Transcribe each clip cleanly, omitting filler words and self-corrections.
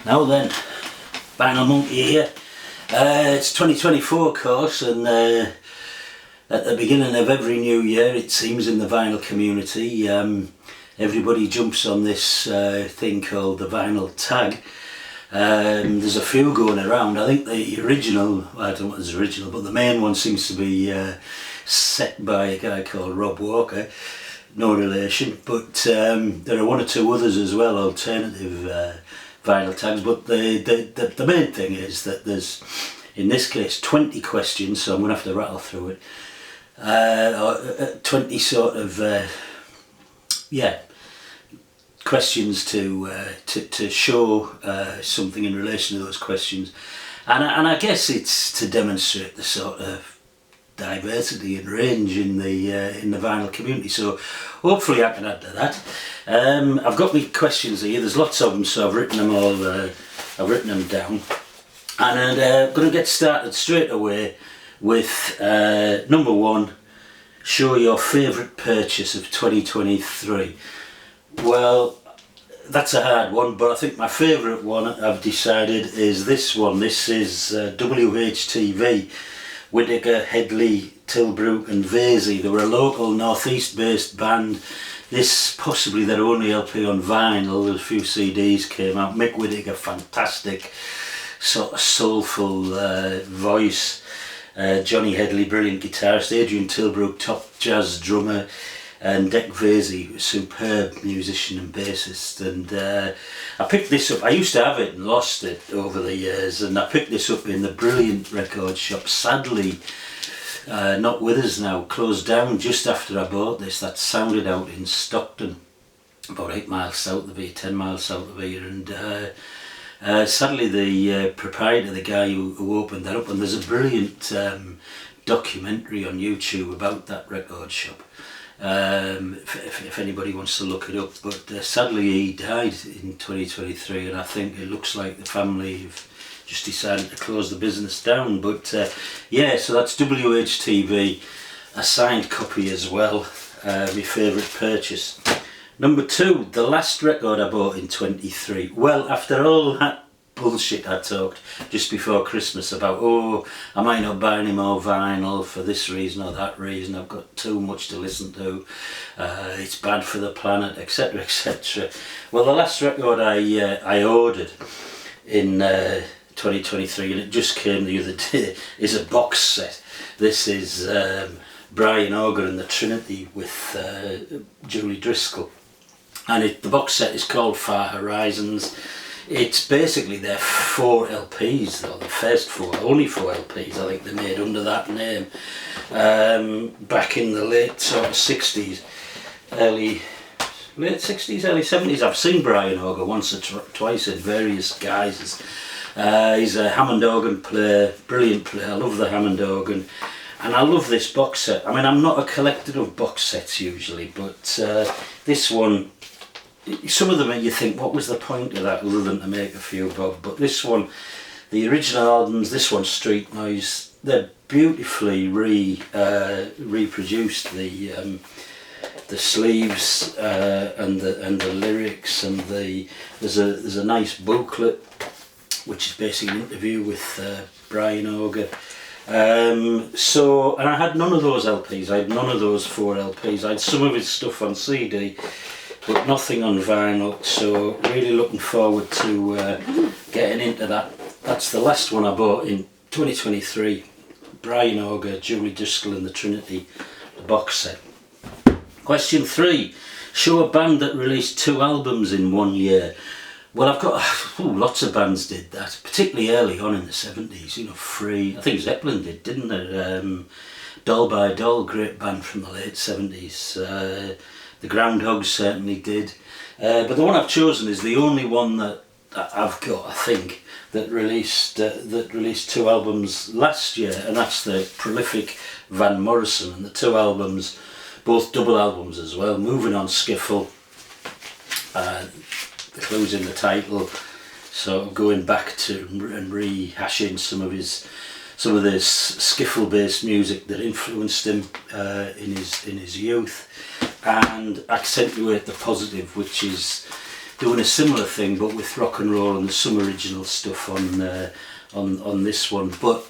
Now then, Vinyl Monkey here. It's 2024 of course, and at the beginning of every new year it seems in the vinyl community everybody jumps on this thing called the vinyl tag. There's a few going around. I think the original, I don't know what is original, but the main one seems to be set by a guy called Rob Walker, no relation, but there are one or two others as well, alternative vinyl tags, but the main thing is that there's, in this case, 20 questions, so I'm going to have to rattle through it. 20 sort of, questions to show something in relation to those questions, and I guess it's to demonstrate the sort of diversity and range in the vinyl community. So hopefully I can add to that. I've got my questions here. There's lots of them, so I've written them all. I've written them down, and I'm going to get started straight away with number one. Show your favourite purchase of 2023. Well, that's a hard one, but I think my favourite one I've decided is this one. This is WHTV. Whittaker, Headley, Tilbrook and Vasey. They were a local northeast based band. This possibly their only LP on vinyl. A few CDs came out. Mick Whittaker, fantastic sort of soulful voice. Johnny Headley, brilliant guitarist. Adrian Tilbrook, top jazz drummer. And Dick Vasey, superb musician and bassist. And I picked this up. I used to have it and lost it over the years, and I picked this up in the brilliant record shop. Sadly not with us now, closed down just after I bought this. That Sounded Out in Stockton, about 8 miles south of here, 10 miles south of here. And sadly the proprietor, the guy who opened that up, and there's a brilliant documentary on YouTube about that record shop. If anybody wants to look it up, but sadly he died in 2023, and I think it looks like the family have just decided to close the business down. But yeah, so that's WHTV, a signed copy as well, my favourite purchase. Number two, the last record I bought in 23. Well, after all that bullshit I talked just before Christmas about, oh, I might not buy any more vinyl for this reason or that reason, I've got too much to listen to, it's bad for the planet, etc, etc. Well, the last record I ordered in 2023, and it just came the other day, is a box set. This is Brian Auger and the Trinity with Julie Driscoll, and the box set is called Far Horizons. It's basically their 4 LPs, though, the first 4, only 4 LPs I think they made under that name, back in the late sort of 60s, late 60s, early 70s. I've seen Brian Auger once or twice in various guises. He's a Hammond organ player, brilliant player. I love the Hammond organ, and I love this box set. I mean, I'm not a collector of box sets usually, but this one, some of them you think, what was the point of that other than to make a few bob? But this one, the original albums, this one, Street Noise, they're beautifully reproduced. The sleeves and the lyrics, and there's a nice booklet which is basically an interview with Brian Auger. And I had none of those LPs. I had none of those 4 LPs. I had some of his stuff on CD, but nothing on vinyl, so really looking forward to getting into that. That's the last one I bought in 2023, Brian Auger, Julie Driscoll and the Trinity, the box set. Question 3, show a band that released 2 albums in 1 year. Well, I've got, lots of bands did that, particularly early on in the 70s, you know, Free, I think Zeppelin did, didn't they? Doll by Doll, great band from the late 70s. The Groundhogs certainly did, but the one I've chosen is the only one that I've got, I think, that released 2 albums last year, and that's the prolific Van Morrison, and the 2 albums, both double albums as well. Moving On, Skiffle, the clues in the title, sort of going back to and rehashing some of this skiffle-based music that influenced him in his youth, and Accentuate the Positive, which is doing a similar thing, but with rock and roll, and there's some original stuff on this one. But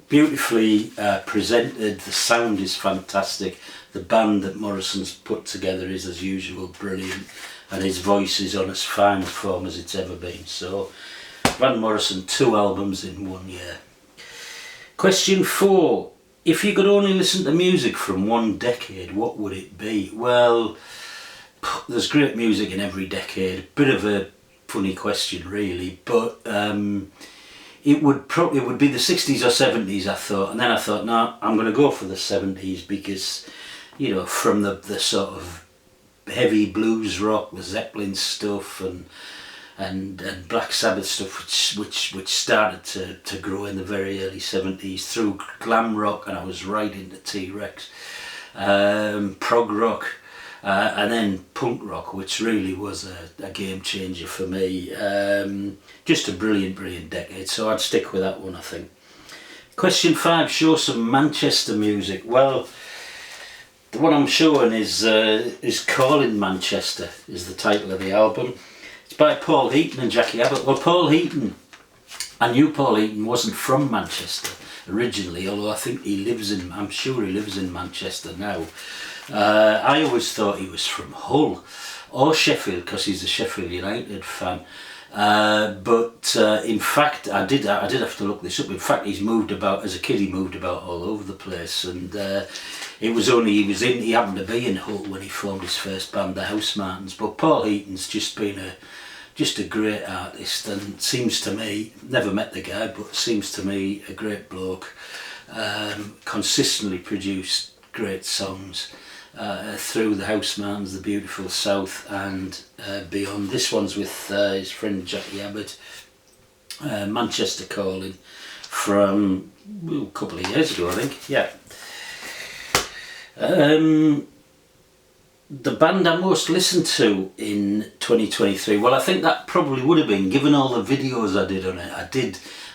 beautifully presented. The sound is fantastic. The band that Morrison's put together is, as usual, brilliant, and his voice is on as fine a form as it's ever been. So, Van Morrison, 2 albums in 1 year. Question 4. If you could only listen to music from one decade, what would it be? Well, there's great music in every decade. Bit of a funny question, really, but it would be the 60s or 70s, I thought, and then I thought, no, I'm going to go for the 70s because, you know, from the sort of heavy blues rock, the Zeppelin stuff, and Black Sabbath stuff, which started to grow in the very early 70s, through glam rock, and I was right into T-Rex, prog rock, and then punk rock, which really was a game changer for me. Just a brilliant decade, so I'd stick with that one, I think. Question 5, show some Manchester music. Well, the one I'm showing is Calling Manchester, is the title of the album. It's by Paul Heaton and Jackie Abbott. Well, Paul Heaton, I knew Paul Heaton wasn't from Manchester originally, although I'm sure he lives in Manchester now. I always thought he was from Hull or Sheffield, because he's a Sheffield United fan. But in fact, I did have to look this up. In fact, he's moved about as a kid. He moved about all over the place, and it was only he happened to be in Hull when he formed his first band, the House Martins. But Paul Heaton's just been a great artist, and seems to me, never met the guy, but seems to me a great bloke. Consistently produced great songs through the House Martins, the Beautiful South, and beyond. This one's with his friend Jackie Abbott, Manchester Calling, from a couple of years ago, I think. Yeah. The band I most listened to in 2023, well, I think that probably would have been, given all the videos I did on it.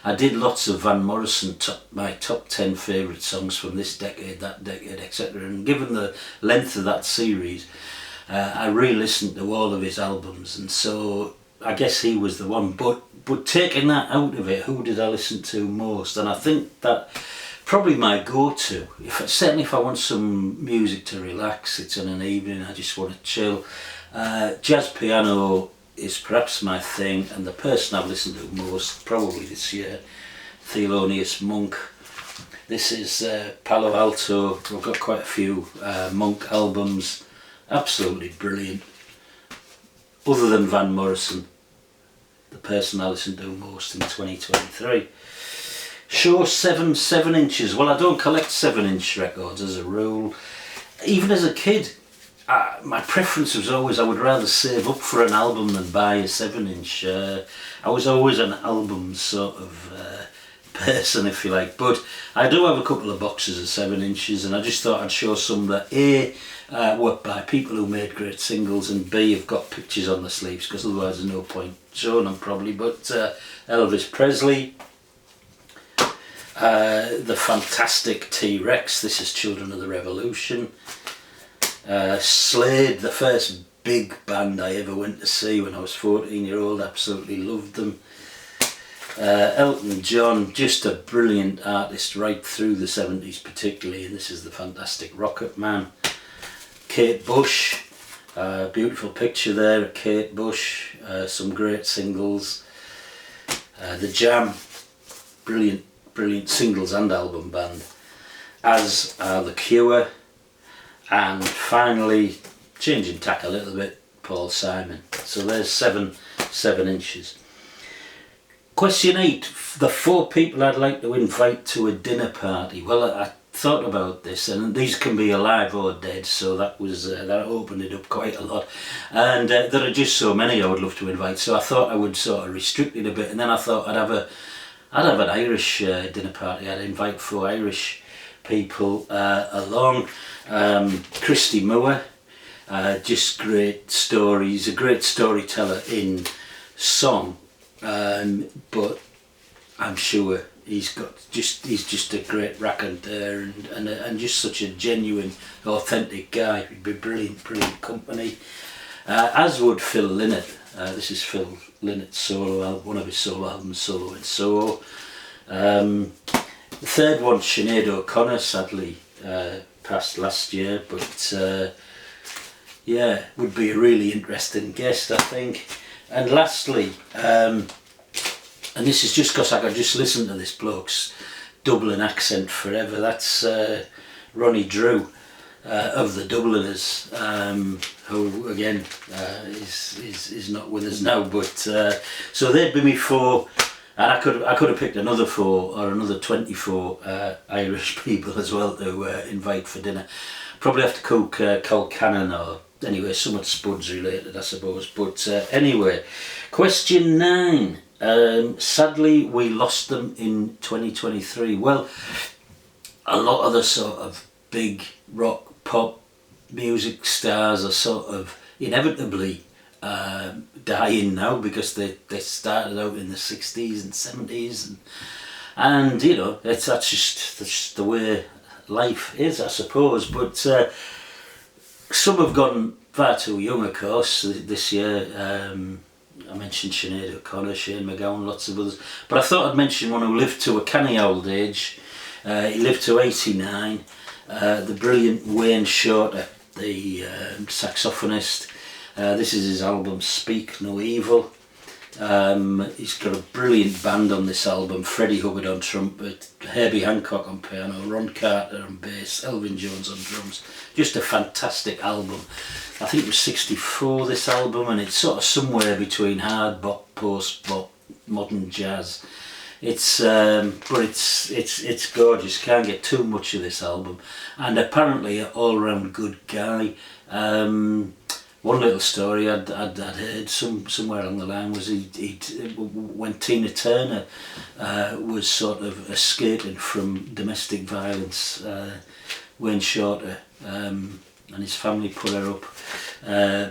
I did lots of Van Morrison, my top 10 favourite songs from this decade, that decade, etc. And given the length of that series, I re-listened to all of his albums, and so I guess he was the one. But taking that out of it, who did I listen to most? And I think that probably my go-to, certainly if I want some music to relax, it's on an evening, I just want to chill. Jazz piano is perhaps my thing, and the person I've listened to most probably this year, Thelonious Monk. This is Palo Alto. We've got quite a few Monk albums, absolutely brilliant. Other than Van Morrison, the person I listened to most in 2023. Show 7 inches. Well, I don't collect 7-inch records as a rule. Even as a kid, my preference was always I would rather save up for an album than buy a 7-inch. I was always an album sort of person, if you like. But I do have a couple of boxes of 7 inches, and I just thought I'd show some that A, were by people who made great singles, and B, have got pictures on the sleeves, because otherwise there's no point showing them probably. But Elvis Presley, the fantastic T-Rex, this is Children of the Revolution. Slade, the first big band I ever went to see when I was 14-year-old, absolutely loved them. Elton John, just a brilliant artist right through the 70s particularly, and this is the fantastic Rocket Man. Kate Bush, beautiful picture there of Kate Bush, some great singles. The Jam, brilliant singles and album band, as are The Cure, and finally, changing tack a little bit, Paul Simon. So there's 7 inches. Question 8, the 4 people I'd like to invite to a dinner party. Well, I thought about this, and these can be alive or dead, so that was that opened it up quite a lot. And there are just so many I would love to invite, so I thought I would sort of restrict it a bit, and then I thought I'd have an Irish dinner party. I'd invite 4 Irish people along. Christy Moore, just great stories, a great storyteller in song, but I'm sure he's just a great raconteur and just such a genuine, authentic guy. He'd be brilliant company. As would Phil Lynott. This is Phil Lynnett's solo album, one of his solo albums, Solo in Soho. The third one, Sinead O'Connor, sadly passed last year, but yeah, would be a really interesting guest, I think. And lastly, and this is just because I could just listen to this bloke's Dublin accent forever, that's Ronnie Drew of the Dubliners, who again is not with us now, but so they'd be me four, and I could have picked another 4 or another 24 Irish people as well to invite for dinner. Probably have to cook Colcannon or anyway somewhat Spuds related, I suppose. But anyway, question 9. Sadly, we lost them in 2023. Well, a lot of the sort of big rock, pop, music stars are sort of inevitably dying now, because they started out in the 60s and 70s, and you know, that's just the way life is, I suppose. But some have gone far too young, of course, this year. I mentioned Sinead O'Connor, Shane MacGowan, lots of others. But I thought I'd mention one who lived to a canny old age. He lived to 89. The brilliant Wayne Shorter, the saxophonist. This is his album Speak No Evil. He's got a brilliant band on this album. Freddie Hubbard on trumpet, Herbie Hancock on piano, Ron Carter on bass, Elvin Jones on drums. Just a fantastic album. I think it was 64, this album, and it's sort of somewhere between hard bop, post bop, modern jazz. It's but it's gorgeous. Can't get too much of this album, and apparently an all-round good guy. One little story I'd heard somewhere along the line was when Tina Turner was sort of escaping from domestic violence, Wayne Shorter and his family put her up.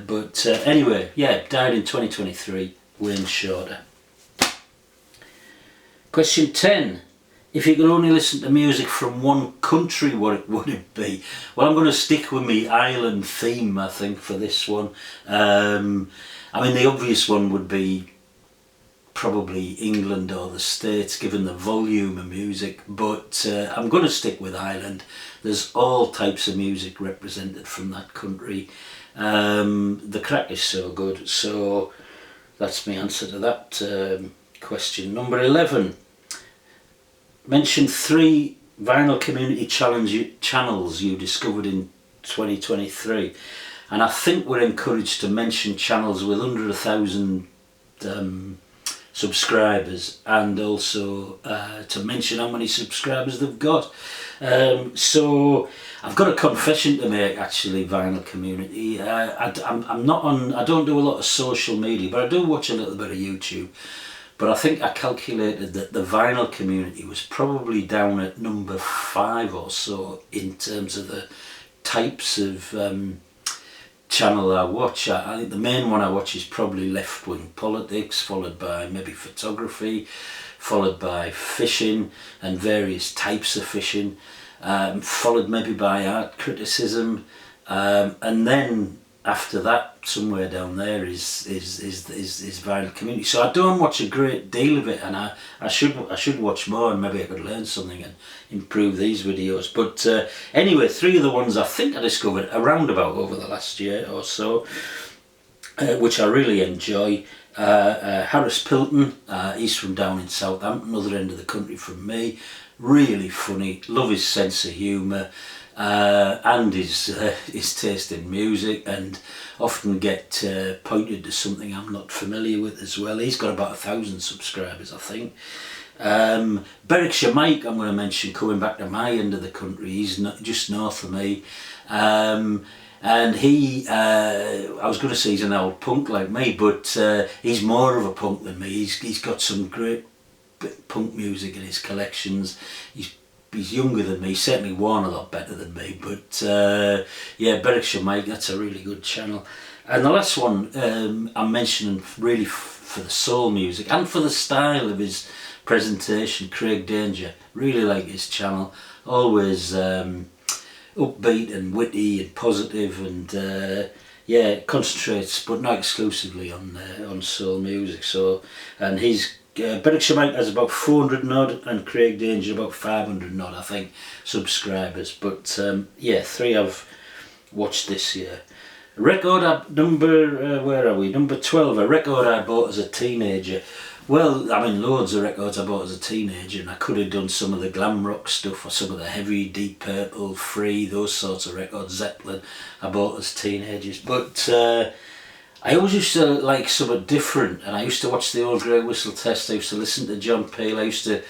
But anyway, yeah, died in 2023, Wayne Shorter. Question 10. If you could only listen to music from one country, what would it be? Well, I'm going to stick with me island theme, I think, for this one. I mean, the obvious one would be probably England or the States, given the volume of music, but I'm going to stick with Ireland. There's all types of music represented from that country. The crack is so good, so that's my answer to that question. Number 11. Mention 3 vinyl community channels you discovered in 2023, and I think we're encouraged to mention channels with under 1,000 subscribers, and also to mention how many subscribers they've got. So I've got a confession to make, actually, vinyl community. I'm not on. I don't do a lot of social media, but I do watch a little bit of YouTube. But I think I calculated that the vinyl community was probably down at number 5 or so in terms of the types of channel I watch. I think the main one I watch is probably left-wing politics, followed by maybe photography, followed by fishing and various types of fishing, followed maybe by art criticism, and then after that, somewhere down there is vinyl community. So I don't watch a great deal of it, and I should watch more, and maybe I could learn something and improve these videos. But anyway, 3 of the ones I think I discovered around about over the last year or so, which I really enjoy. Harris Pilton, he's from down in Southampton, other end of the country from me. Really funny, love his sense of humour. And his taste in music, and often get pointed to something I'm not familiar with as well. He's got about 1,000 subscribers, I think. Berwickshire Mike, I'm going to mention, coming back to my end of the country. He's just north of me, and he, I was going to say he's an old punk like me, but he's more of a punk than me. He's got some great punk music in his collections. He's younger than me, certainly worn a lot better than me, but yeah, Berwickshire Mike, that's a really good channel. And the last one I'm mentioning really for the soul music and for the style of his presentation, Craig Danger. Really like his channel, always upbeat and witty and positive, and yeah, it concentrates, but not exclusively on soul music. So, and he's Berwickshire Mike has about 400 and odd, and Craig Danger about 500 and odd, I think, subscribers. But yeah, 3 I've watched this year. Record number where are we? Number 12. A record I bought as a teenager. Well, I mean, loads of records I bought as a teenager, and I could have done some of the glam rock stuff or some of the heavy, Deep Purple, Free, those sorts of records, Zeppelin, I bought as teenagers. But I always used to like something different, and I used to watch the old Grey Whistle Test, I used to listen to John Peel, I used to,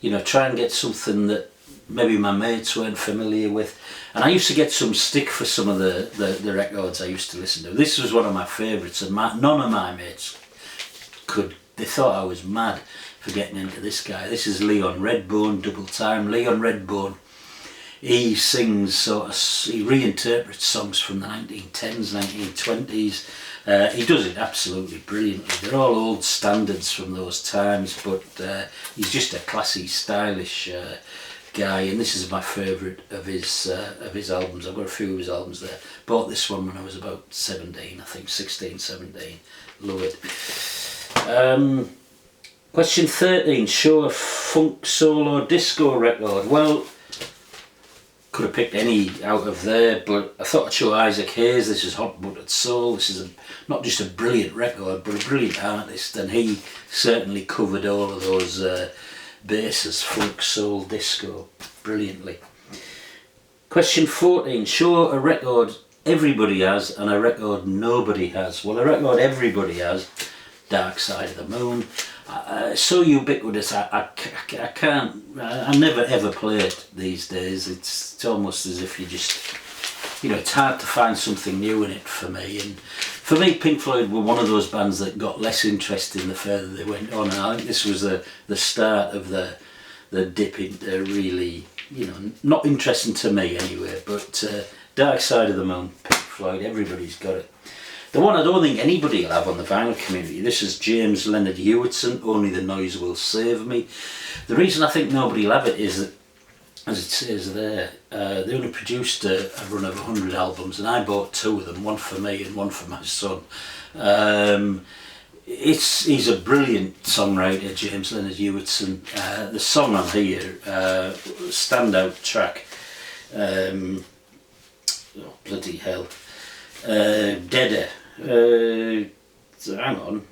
you know, try and get something that maybe my mates weren't familiar with. And I used to get some stick for some of the records I used to listen to. This was one of my favourites, and none of my mates they thought I was mad for getting into this guy. This is Leon Redbone, Double Time. Leon Redbone, he sings he reinterprets songs from the 1910s, 1920s. He does it absolutely brilliantly. They're all old standards from those times, but he's just a classy, stylish guy, and this is my favourite of his albums. I've got a few of his albums there. Bought this one when I was about 17, I think, 16, 17. Love it. Question 13. Show a funk, soul or disco record. Well, could have picked any out of there, but I thought I'd show Isaac Hayes. This is Hot Buttered Soul. This is not just a brilliant record, but a brilliant artist, and he certainly covered all of those bases, funk, soul, disco, brilliantly. Question 14. Show a record everybody has and a record nobody has. Well, a record everybody has, Dark Side of the Moon. So ubiquitous, I never ever play it these days. It's almost as if you just, you know, it's hard to find something new in it for me. And for me, Pink Floyd were one of those bands that got less interesting the further they went on. And I think this was the start of the dip into really, you know, not interesting to me anyway, but Dark Side of the Moon, Pink Floyd, everybody's got it. The one I don't think anybody will have on the vinyl community, this is James Leonard Hewitson, Only the Noise Will Save Me. The reason I think nobody will have it is that, as it says there, they only produced a run of 100 albums, and I bought 2 of them, one for me and one for my son. He's a brilliant songwriter, James Leonard Hewitson. The song on here, standout track, oh bloody hell, Deader. Hang on.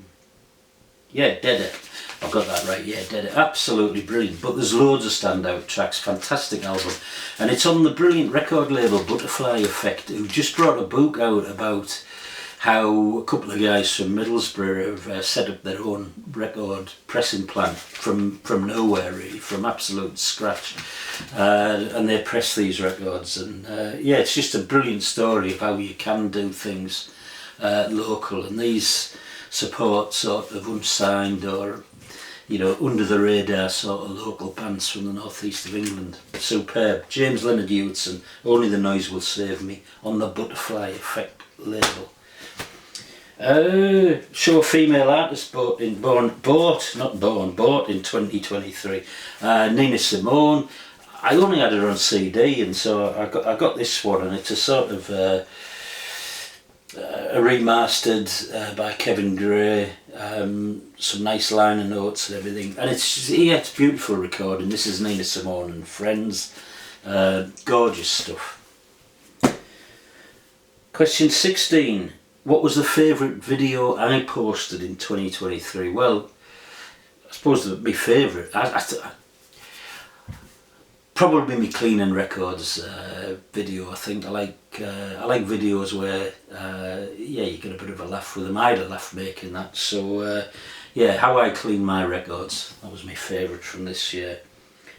Yeah, Deader. I've got that right, yeah, Deader. Absolutely brilliant. But there's loads of standout tracks, fantastic album. And it's on the brilliant record label Butterfly Effect, who just brought a book out about how a couple of guys from Middlesbrough have set up their own record pressing plant from nowhere, really, from absolute scratch. And they press these records. And yeah, it's just a brilliant story of how you can do things local, and these support sort of unsigned or, you know, under the radar sort of local bands from the northeast of England. Superb. James Leonard Hewitson, Only the Noise Will Save Me, on the Butterfly Effect label. Show a female artist bought in 2023. Nina Simone. I only had her on CD, and so I got this one, and it's a sort of a remastered by Kevin Gray, some nice liner notes and everything, and it's a beautiful recording. This is Nina Simone and Friends. Gorgeous stuff. Question 16. What was the favourite video I posted in 2023? Well, I suppose my favourite, probably my Cleaning Records video. I think I like videos where yeah, you get a bit of a laugh with them. I had a laugh making that. So yeah, How I Clean My Records, that was my favourite from this year.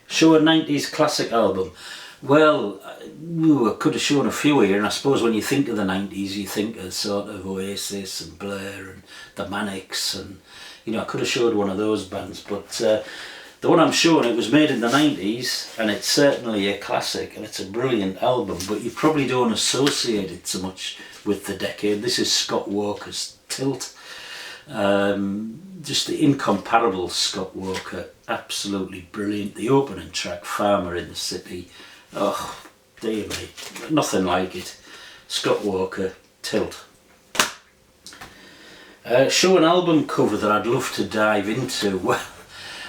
Show a 90s classic album. Well, I could have shown a few here, and I suppose when you think of the 90s, you think of sort of Oasis and Blur and the Manics, and, you know, I could have showed one of those bands, but the one I'm showing, it was made in the 90s, and it's certainly a classic, and it's a brilliant album, but you probably don't associate it so much with the decade. This is Scott Walker's Tilt. Just the incomparable Scott Walker, absolutely brilliant. The opening track, Farmer in the City, oh dear me, nothing like it. Scott Walker, Tilt. Show an album cover that I'd love to dive into. Well,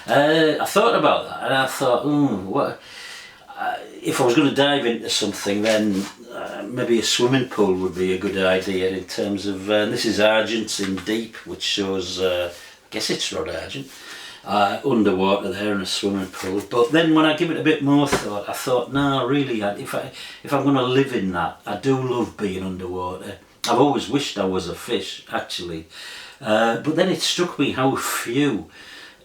I thought about that, and I thought, what? If I was going to dive into something, then maybe a swimming pool would be a good idea in terms of, this is Argent's in Deep, which shows, I guess it's Rod Argent, underwater there in a swimming pool. But then when I give it a bit more thought, I thought, no, really, if I'm going to live in that, I do love being underwater. I've always wished I was a fish, actually. But then it struck me how few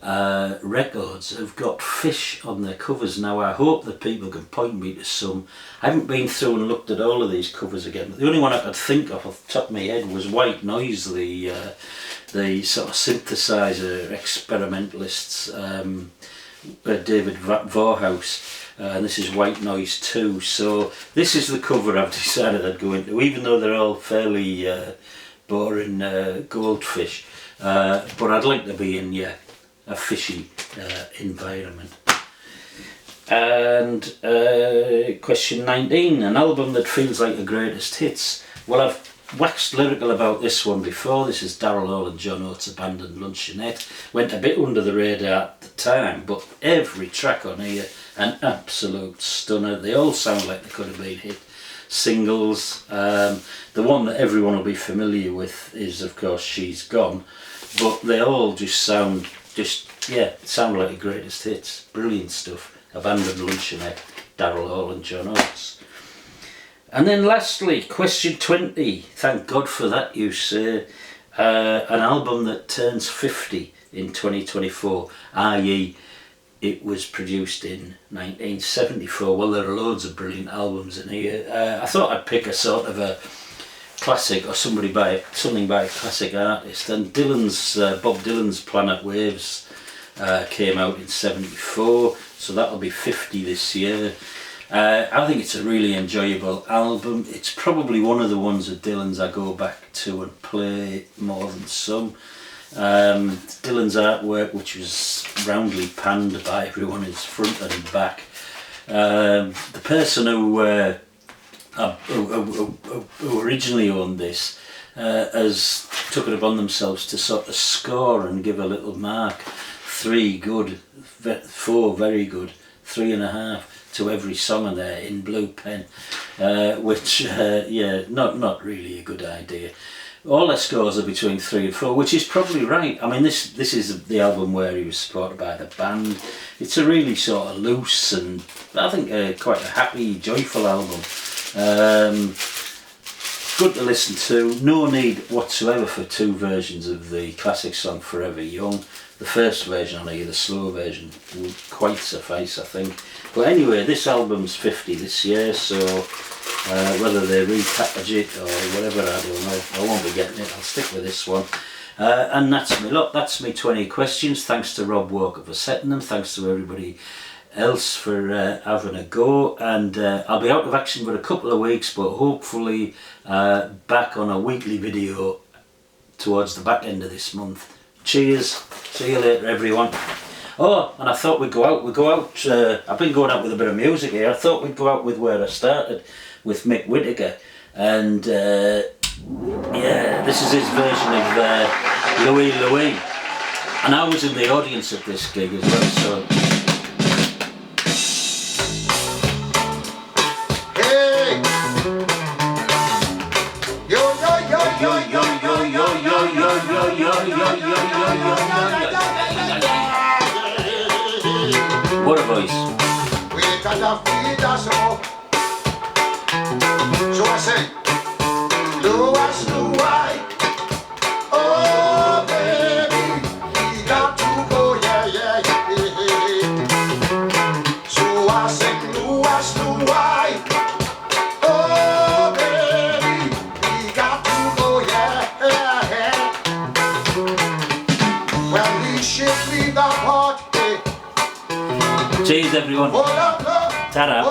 records have got fish on their covers. Now I hope that people can point me to some. I haven't been through and looked at all of these covers again, but the only one I could think of off the top of my head was White Noise, the sort of synthesizer experimentalists, David Vorhaus. And this is White Noise 2, so this is the cover I've decided I'd go into, even though they're all fairly boring goldfish, but I'd like to be in a fishy environment. And question 19, an album that feels like the greatest hits. Well, I've waxed lyrical about this one before. This is Daryl Hall and John Oates' Abandoned Luncheonette. Went a bit under the radar at the time, but every track on here, an absolute stunner. They all sound like they could have been hit singles. The one that everyone will be familiar with is, of course, She's Gone, but they all just sound sound like the greatest hits. Brilliant stuff. Abandoned Luncheonette, Daryl Hall and John Oates. And then lastly, question 20, thank God for that, you say, an album that turns 50 in 2024, i.e. it was produced in 1974. Well, there are loads of brilliant albums in here. I thought I'd pick a sort of a classic or something by a classic artist, and Bob Dylan's Planet Waves came out in 74, so that'll be 50 this year. I think it's a really enjoyable album. It's probably one of the ones of Dylan's I go back to and play more than some. Dylan's artwork, which was roundly panned by everyone, is front and back. The person who originally owned this has took it upon themselves to sort of score and give a little mark. 3 good, 4 very good, 3.5 to every song on there in blue pen, which not really a good idea. All their scores are between 3 and 4, which is probably right. I mean, this is the album where he was supported by the band. It's a really sort of loose and I think quite a happy, joyful album. Good to listen to. No need whatsoever for 2 versions of the classic song Forever Young. The first version on here, the slow version, would quite suffice, I think. But anyway, this album's 50 this year, so whether they repackage it or whatever, I don't know. I won't be getting it, I'll stick with this one. And that's me lot, that's me 20 questions. Thanks to Rob Walker for setting them, thanks to everybody else for having a go, and I'll be out of action for a couple of weeks, but hopefully back on a weekly video towards the back end of this month. Cheers, see you later everyone. Oh, and I thought we'd go out, I've been going out with a bit of music here. I thought we'd go out with where I started, with Mick Whittaker, and this is his version of Louie Louie, and I was in the audience at this gig as well, so what a voice. We got a feed us up. So I say, Louis, Louis. Oh baby, we got to go, yeah, yeah, yeah. So I sing Louis, Louis. Oh baby, we got to go, yeah, yeah. Well, we should leave the party. Cheers everyone. Ta-da.